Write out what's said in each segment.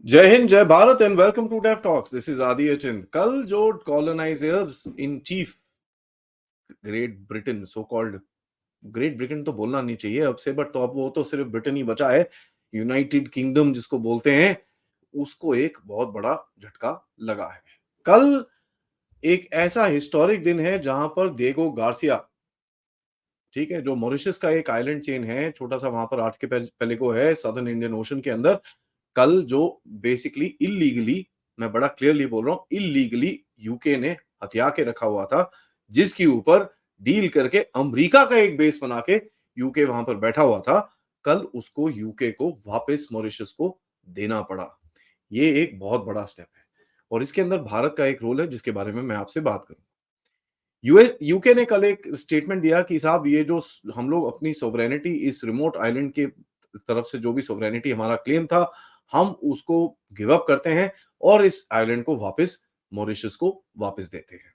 जय हिंद, जय Bharat and welcome to deaf talks. This is Adi Achint. कल जो colonisers in chief Great Britain, so called Great Britain तो बोलना नहीं चाहिए अब से, बट तो अब वो तो सिर्फ ब्रिटेन ही बचा है। यूनाइटेड किंगडम जिसको बोलते हैं, उसको एक बहुत बड़ा झटका लगा है। कल एक ऐसा हिस्टोरिक दिन है जहां पर दिएगो गार्सिया, ठीक है, जो मॉरिशस का एक आइलैंड चेन है, छोटा सा वहां पर आर्किपेलागो है सदर्न इंडियन ओशन के अंदर। कल जो बेसिकली इलीगली, मैं बड़ा क्लियरली बोल रहा हूं, इलीगली यूके ने हथिया के रखा हुआ था, जिसके ऊपर डील करके अमेरिका का एक बेस बना के यूके वहां पर बैठा हुआ था। कल उसको यूके को वापस मॉरिशस को देना पड़ा। ये एक बहुत बड़ा स्टेप है और इसके अंदर भारत का एक रोल है जिसके बारे में मैं आपसे बात करूं। यूके ने कल एक स्टेटमेंट दिया कि साहब ये जो हम लोग अपनी सोवरेनिटी इस रिमोट आइलैंड के तरफ से जो भी सोवरेनिटी हमारा क्लेम था, हम उसको गिव अप करते हैं और इस आइलैंड को वापस मॉरिशस को वापस देते हैं।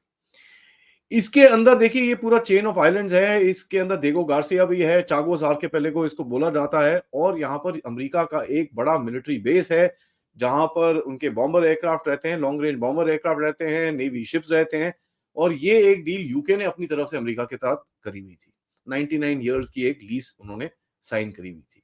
इसके अंदर देखिए ये पूरा चेन ऑफ आइलैंड्स है, इसके अंदर दिएगो गार्सिया भी है, चागोस आर्किपेलागो इसको बोला जाता है, और यहाँ पर अमेरिका का एक बड़ा मिलिट्री बेस है जहां पर उनके बॉम्बर एयरक्राफ्ट रहते हैं, लॉन्ग रेंज बॉम्बर एयरक्राफ्ट रहते हैं, नेवी शिप्स रहते हैं। और ये एक डील यूके ने अपनी तरफ से अमेरिका के साथ करी हुई थी। 99 ईयर्स की एक लीज उन्होंने साइन करी हुई थी।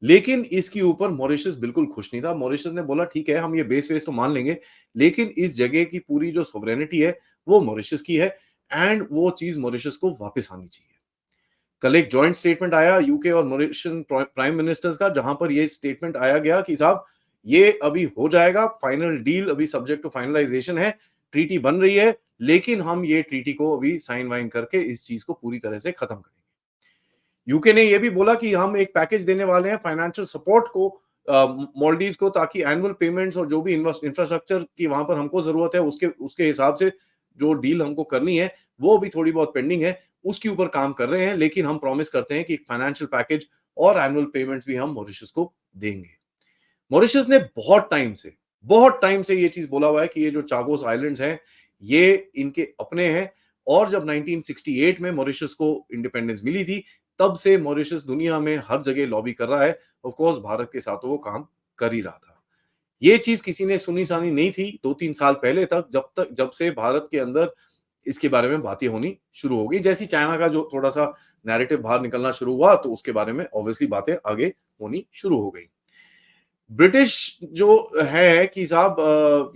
लेकिन इसके ऊपर मॉरिशस बिल्कुल खुश नहीं था। मॉरिशस ने बोला ठीक है, हम ये बेस वेस तो मान लेंगे, लेकिन इस जगह की पूरी जो सोवरेनिटी है वो मॉरिशस की है एंड वो चीज मॉरिशस को वापस आनी चाहिए। कल एक जॉइंट स्टेटमेंट आया यूके और मॉरिशन प्राइम मिनिस्टर्स का, जहां पर ये स्टेटमेंट आया गया कि साहब ये अभी हो जाएगा, फाइनल डील अभी सब्जेक्ट टू फाइनलाइजेशन है, ट्रीटी बन रही है, लेकिन हम ये ट्रीटी को अभी साइन वाइन करके इस चीज को पूरी तरह से खत्म करेंगे। यूके ने यह भी बोला कि हम एक पैकेज देने वाले हैं फाइनेंशियल सपोर्ट को मालदीव्स को, ताकि एनुअल पेमेंट्स और जो भी इंफ्रास्ट्रक्चर की वहां पर हमको जरूरत है उसके उसके हिसाब से जो डील हमको करनी है वो भी थोड़ी बहुत पेंडिंग है, उसके ऊपर काम कर रहे हैं। लेकिन हम प्रॉमिस करते हैं कि फाइनेंशियल पैकेज और एनुअल पेमेंट्स भी हम मॉरिशस को देंगे। मॉरिशस ने बहुत टाइम से ये चीज बोला हुआ है कि ये जो चागोस आइलैंड्स हैं ये इनके अपने हैं, और जब 1968 में मॉरिशस को इंडिपेंडेंस मिली थी, तब से मॉरिशस दुनिया में हर जगह लॉबी कर रहा है। ऑफ कोर्स भारत के साथ वो काम कर ही रहा था। ये चीज किसी ने सुनी सानी नहीं थी 2-3 साल पहले तक, जब से भारत के अंदर इसके बारे में बातें होनी शुरू हो गई। जैसी चाइना का जो थोड़ा सा नैरेटिव बाहर निकलना शुरू हुआ, तो उसके बारे में ऑब्वियसली बातें आगे होनी शुरू हो गई। ब्रिटिश जो है कि साहब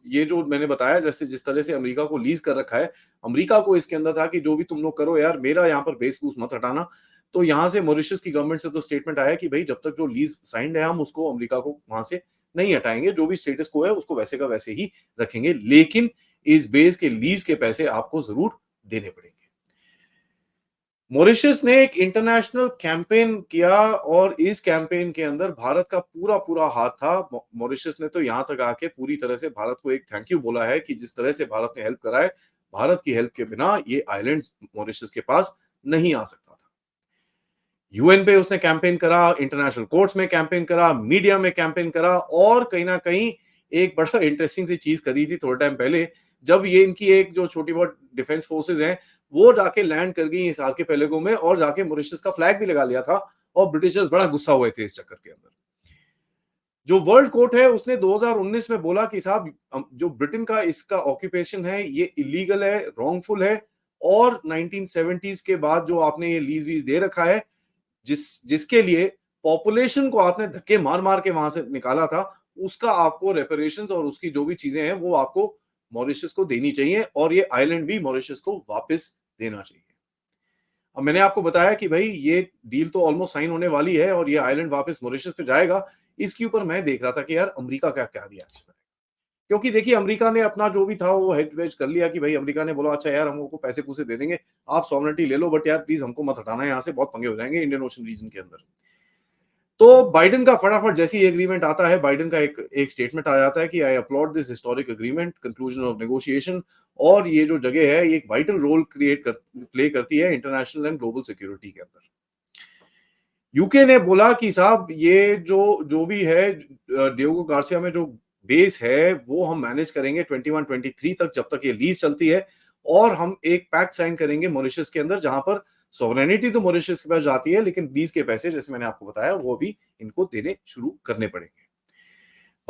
ये जो मैंने बताया, जैसे जिस तरह से अमेरिका को लीज कर रखा है, अमेरिका को इसके अंदर था कि जो भी तुम लोग करो यार, मेरा यहाँ पर बेस बूस मत हटाना। तो यहाँ से मॉरिशस की गवर्नमेंट से तो स्टेटमेंट आया कि भाई जब तक जो लीज साइंड है हम उसको अमेरिका को वहां से नहीं हटाएंगे, जो भी स्टेटस को है उसको वैसे का वैसे ही रखेंगे, लेकिन इस बेस के लीज के पैसे आपको जरूर देने पड़ेंगे। मॉरिशस ने एक इंटरनेशनल कैंपेन किया और इस कैंपेन के अंदर भारत का पूरा पूरा हाथ था। मॉरिशस ने तो यहां तक आके पूरी तरह से भारत को एक थैंक यू बोला है कि जिस तरह से भारत ने हेल्प करा है, भारत की हेल्प के बिना ये आइलैंड मॉरिशस के पास नहीं आ सकता था। यूएन पे उसने कैंपेन करा, इंटरनेशनल कोर्ट्स में कैंपेन करा, मीडिया में कैंपेन करा, और कहीं ना कहीं एक बड़ा इंटरेस्टिंग सी चीज करी थी थोड़े टाइम पहले, जब ये इनकी एक जो छोटी बहुत डिफेंस फोर्सेज हैं वो जाके लैंड कर गई इस आर्किपेलागो में और जाके मॉरिशस का फ्लैग भी लगा लिया था, और ब्रिटिशर्स बड़ा गुस्सा हुए थे इस चक्कर के अंदर। जो वर्ल्ड कोर्ट है उसने 2019 में बोला कि साहब जो ब्रिटेन का इसका ऑक्यूपेशन है ये इलीगल है, रॉन्गफुल है, और 1970s के बाद जो आपने ये लीज वीज दे रखा है, जिसके लिए पॉपुलेशन को आपने धक्के मार मार के वहां से निकाला था, उसका आपको रेपरेशंस और उसकी जो भी चीजें हैं वो आपको मॉरिशस को देनी चाहिए, और ये आइलैंड भी मॉरिशस को वापस देना चाहिए। अब मैंने आपको बताया कि भाई ये डील तो ऑलमोस्ट साइन होने वाली है और ये आइलैंड वापस मॉरिशस पे जाएगा। इसके ऊपर मैं देख रहा था कि यार अमेरिका का क्या रिएक्शन है, क्योंकि देखिए अमेरिका ने अपना जो भी था वो हेड वेज कर लिया कि भाई अमेरिका ने बोला अच्छा यार हम आपको पैसे पूसे दे देंगे, आप सॉवरेनिटी ले लो, बट यार प्लीज हमको मत हटाना, यहाँ से बहुत पंगे हो जाएंगे इंडियन ओशन रीजन के अंदर। तो बाइडेन का फटाफट जैसे ही एग्रीमेंट आता है, बाइडेन का एक स्टेटमेंट आ जाता है कि I applaud this historic agreement, conclusion of negotiation. और ये जो जगह है ये एक वाइटल रोल प्ले करती है इंटरनेशनल एंड ग्लोबल सिक्योरिटी के अंदर। यूके ने बोला कि साहब ये जो जो भी है डियोगो गार्सिया में जो बेस है वो हम मैनेज करेंगे 21-23 तक, जब तक ये लीज चलती है, और हम एक पैक्ट साइन करेंगे मॉरिशस के अंदर जहां पर सॉवरेनिटी तो मॉरिशस के पास जाती है, लेकिन लीज के पैसे जैसे मैंने आपको बताया वो भी इनको देने शुरू करने पड़ेंगे।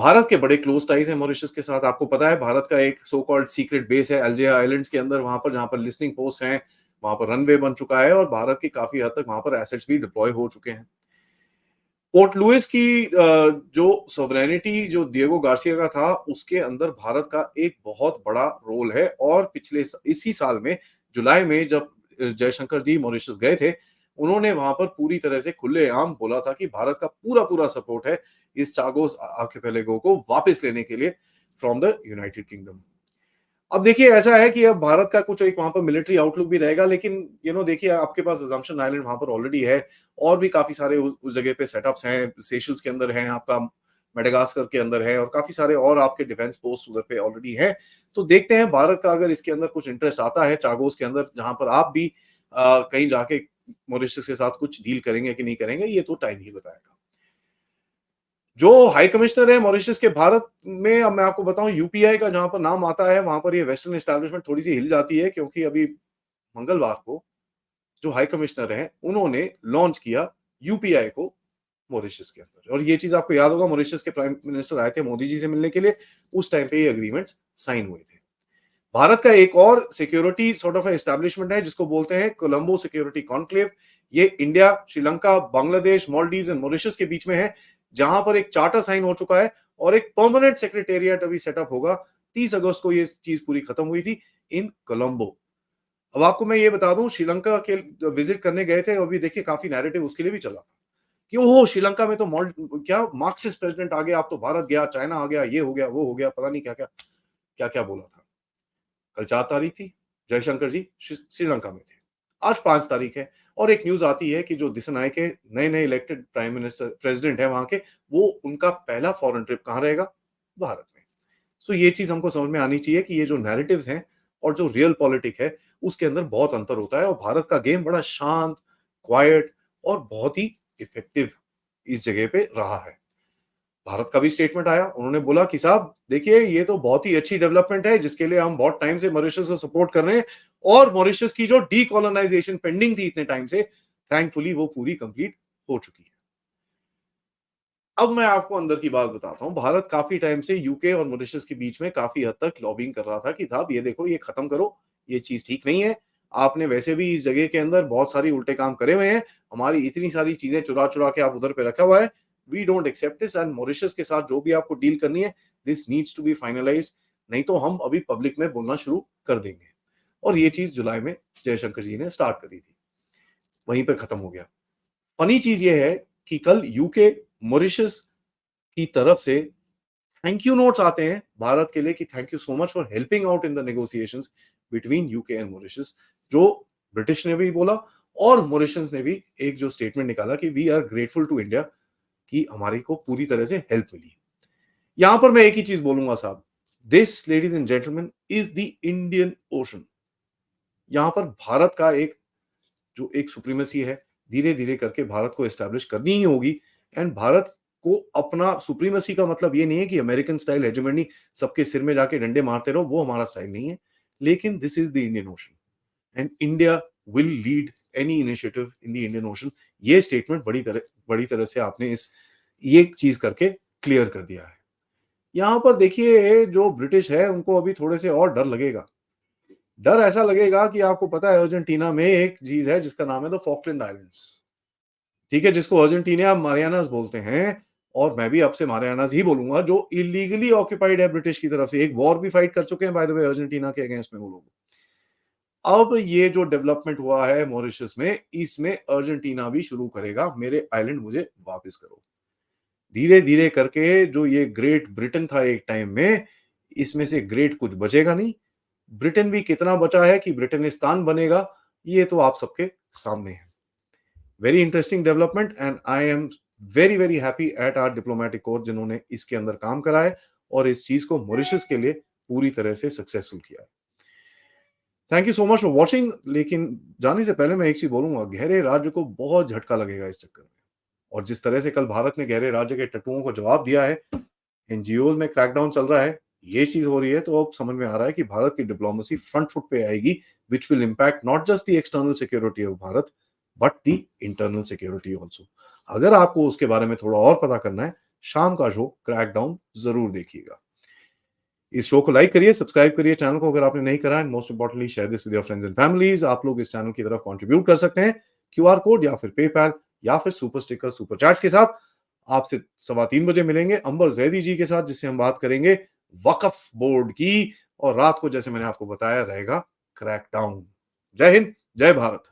भारत के बड़े क्लोज टाइज हैं मॉरिशस के साथ। आपको पता है भारत का एक सो कॉल्ड सीक्रेट बेस है अल्जेरा आइलैंड्स के अंदर, वहां पर जहां पर लिस्निंग पोस्ट हैं, वहां पर रनवे बन चुका है और भारत की काफी हद तक वहां पर एसेट्स भी डिप्लॉय हो चुके हैं। पोर्ट लुइस की जो सोवरेनिटी जो डिएगो गार्सिया का था, उसके अंदर भारत का एक बहुत बड़ा रोल है। और इसी साल में जुलाई में जब जयशंकर जी मॉरिशस गए थे, उन्होंने वहां पर पूरी तरह से खुलेआम बोला था कि भारत का पूरा पूरा सपोर्ट है इस चागोस आर्किपेलागो को वापस लेने के लिए फ्रॉम द यूनाइटेड किंगडम। अब देखिए ऐसा है कि अब भारत का कुछ एक वहां पर मिलिट्री आउटलुक भी रहेगा, लेकिन देखिए आपके पास अजम्पशन आइलैंड वहां पर ऑलरेडी है और भी काफी सारे उस जगह पे सेटअप्स हैं, सेशल्स के अंदर हैं, आपका मेडागास्कर के अंदर है और काफी सारे और आपके डिफेंस पोस्ट उधर पे ऑलरेडी है। तो देखते हैं भारत का अगर इसके अंदर कुछ इंटरेस्ट आता है चागोस के अंदर, जहां पर आप भी कहीं जाके मॉरिशस के साथ कुछ डील करेंगे कि नहीं करेंगे, ये तो टाइम ही बताएगा। जो हाई कमिश्नर है मॉरिशस के भारत में, अब मैं आपको बताऊं यूपीआई का जहां पर नाम आता है, वहां पर ये वेस्टर्न एस्टैब्लिशमेंट थोड़ी सी हिल जाती है, क्योंकि अभी मंगलवार को जो हाई कमिश्नर हैं उन्होंने लॉन्च किया यूपीआई को मॉरिशस के अंदर। और ये चीज आपको याद होगा, मॉरिशस के प्राइम मिनिस्टर आए थे मोदी जी से मिलने के लिए, उस टाइम पे ये अग्रीमेंट्स साइन हुए थे। भारत का एक और सिक्योरिटी सॉर्ट ऑफ एस्टैब्लिशमेंट है जिसको बोलते हैं कोलंबो सिक्योरिटी कॉन्क्लेव। ये India, Sri Lanka, Bangladesh, Maldives and Mauritius के बीच में है, जहां पर एक चार्टर साइन हो चुका है और एक परमानेंट सेक्रेटेरिएट अभी सेटअप होगा। 30 अगस्त को ये चीज पूरी खत्म हुई थी इन कोलंबो। अब आपको मैं ये बता दूं, श्रीलंका के विजिट करने गए थे, अभी देखिए काफी नैरेटिव उसके लिए भी चला कि ओहो श्रीलंका में तो क्या मार्क्सिस्ट प्रेसिडेंट आ गया, आप तो भारत गया, चाइना आ गया, ये हो गया, वो हो गया, पता नहीं क्या क्या क्या क्या बोला था। कल 4 तारीख थी, जयशंकर जी श्रीलंका में थे। आज 5 तारीख है और एक न्यूज आती है कि जो दिसनायके के नए नए इलेक्टेड प्राइम मिनिस्टर प्रेसिडेंट है वहां के, वो उनका पहला फॉरेन ट्रिप कहां रहेगा? भारत में। सो ये चीज हमको समझ में आनी चाहिए कि ये जो नैरेटिव्स हैं और जो रियल पॉलिटिक है, उसके अंदर बहुत अंतर होता है और भारत का गेम बड़ा शांत, क्वाइट और बहुत ही इफेक्टिव इस जगह पे रहा है। भारत का भी स्टेटमेंट आया, उन्होंने बोला कि साहब देखिए ये तो बहुत ही अच्छी डेवलपमेंट है जिसके लिए हम बहुत टाइम से मॉरिशस को सपोर्ट कर रहे हैं, और मॉरिशस की जो डीकोलोनाइजेशन पेंडिंग थी इतने टाइम से, थैंकफुली वो पूरी कंप्लीट हो चुकी है। अब मैं आपको अंदर की बात बताता हूं। भारत काफी टाइम से यूके और मॉरिशस के बीच में काफी हद तक लॉबिंग कर रहा था कि साहब ये देखो, ये खत्म करो, ये चीज ठीक नहीं है। आपने वैसे भी इस जगह के अंदर बहुत सारी उल्टे काम करे हुए हैं, हमारी इतनी सारी चीजें चुरा चुरा के आप उधर पे रखा हुआ है। We don't accept this, and Mauritius के साथ जो भी आपको डील करनी है, this needs to be finalised, नहीं तो हम अभी पब्लिक में बोलना शुरू कर देंगे। और ये चीज जुलाई में जयशंकर जी ने स्टार्ट करी थी, वहीं पे खत्म हो गया। फनी चीज ये है कि कल यूके मॉरिशस की तरफ से थैंक यू नोट्स आते हैं भारत के लिए कि thank you so much for helping out in the negotiations between UK and Mauritius. जो ब्रिटिश ने भी बोला और मॉरिशस ने भी एक जो स्टेटमेंट निकाला कि we are grateful to India, कि हमारी को पूरी तरह से हेल्प मिली। यहां पर मैं एक ही चीज बोलूंगा साहब, this ladies and gentleman is the Indian ocean. यहां पर भारत का एक जो एक सुप्रीमेसी है, धीरे धीरे करके भारत को एस्टैब्लिश करनी ही होगी। एंड भारत को अपना सुप्रीमेसी का मतलब ये नहीं है कि अमेरिकन स्टाइल हेजेमनी, सबके सिर में जाके डंडे मारते रहो, वो हमारा स्टाइल नहीं है। लेकिन this is the Indian ocean and India will lead any initiative in the Indian ocean. ये स्टेटमेंट बड़ी तरह से आपने इस ये चीज करके क्लियर कर दिया है। यहां पर देखिए जो ब्रिटिश है उनको अभी थोड़े से और डर लगेगा। डर ऐसा लगेगा कि आपको पता है अर्जेंटीना में एक चीज है जिसका नाम है द फॉकलैंड आइलैंड्स, ठीक है, जिसको अर्जेंटीना मारियानास बोलते हैं। और मैं भी आपसे मारियानास ही बोलूंगा, जो इलीगली ऑक्यूपाइड है ब्रिटिश की तरफ से। एक वॉर भी फाइट कर चुके हैं बाय द वे अर्जेंटीना के अगेंस्ट में वो लोग। अब ये जो डेवलपमेंट हुआ है मॉरिशस में, इसमें अर्जेंटीना भी शुरू करेगा मेरे आइलैंड मुझे वापस करो। धीरे धीरे करके जो ये ग्रेट ब्रिटेन था एक टाइम में, इसमें से ग्रेट कुछ बचेगा नहीं। ब्रिटेन भी कितना बचा है कि ब्रिटेनिस्तान बनेगा, ये तो आप सबके सामने है। Very interesting development and I am very very happy at our diplomatic corps जिन्होंने इसके अंदर काम करा है और इस चीज को मॉरिशस के लिए पूरी तरह से सक्सेसफुल किया है। Thank you so much for watching. लेकिन जाने से पहले मैं एक चीज बोलूंगा, गहरे राज्य को बहुत झटका लगेगा इस चक्कर में। और जिस तरह से कल भारत ने गहरे राज्य के टट्टुओं को जवाब दिया है, एनजीओ में क्रैकडाउन चल रहा है, ये चीज हो रही है, तो अब समझ में आ रहा है कि भारत की डिप्लोमेसी फ्रंट फुट पे आएगी, which will impact not just the external security of Bharat but the internal security also. अगर आपको उसके बारे में थोड़ा और पता करना है शाम का शो क्रैकडाउन जरूर देखिएगा। इस शो को लाइक करिए, सब्सक्राइब करिए चैनल को अगर आपने नहीं करा है। Most importantly share this with your friends and families. आप लोग इस चैनल की तरफ कंट्रीब्यूट कर सकते हैं क्यूआर कोड या फिर पेपैल या फिर सुपर स्टिकर सुपर चैट्स के साथ। आपसे 3:15 बजे मिलेंगे अंबर जैदी जी के साथ, जिससे हम बात करेंगे वक्फ बोर्ड की, और रात को जैसे मैंने आपको बताया रहेगा क्रैकडाउन। जय हिंद, जय भारत।